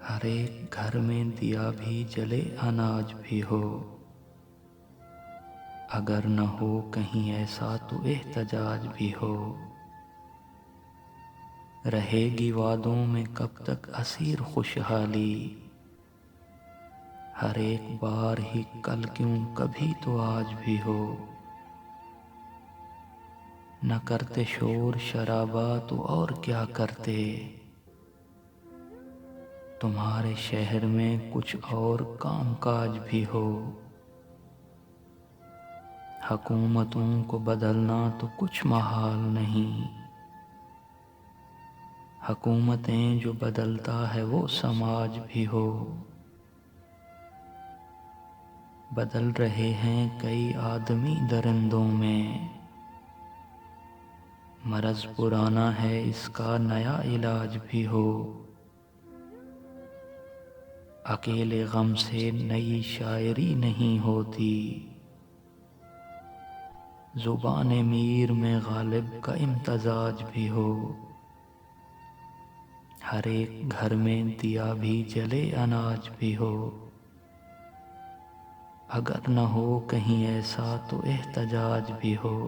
ہر ایک گھر میں دیا بھی جلے اناج بھی ہو، اگر نہ ہو کہیں ایسا تو احتجاج بھی ہو۔ رہے گی وعدوں میں کب تک اسیر خوشحالی، ہر ایک بار ہی کل کیوں کبھی تو آج بھی ہو۔ نہ کرتے شور شرابہ تو اور کیا کرتے، تمہارے شہر میں کچھ اور کام کاج بھی ہو۔ حکومتوں کو بدلنا تو کچھ محال نہیں، حکومتیں جو بدلتا ہے وہ سماج بھی ہو۔ بدل رہے ہیں کئی آدمی درندوں میں، مرض پرانا ہے اس کا نیا علاج بھی ہو۔ اکیلے غم سے نئی شاعری نہیں ہوتی، زبان میر میں غالب کا امتزاج بھی ہو۔ ہر ایک گھر میں دیا بھی جلے اناج بھی ہو، اگر نہ ہو کہیں ایسا تو احتجاج بھی ہو۔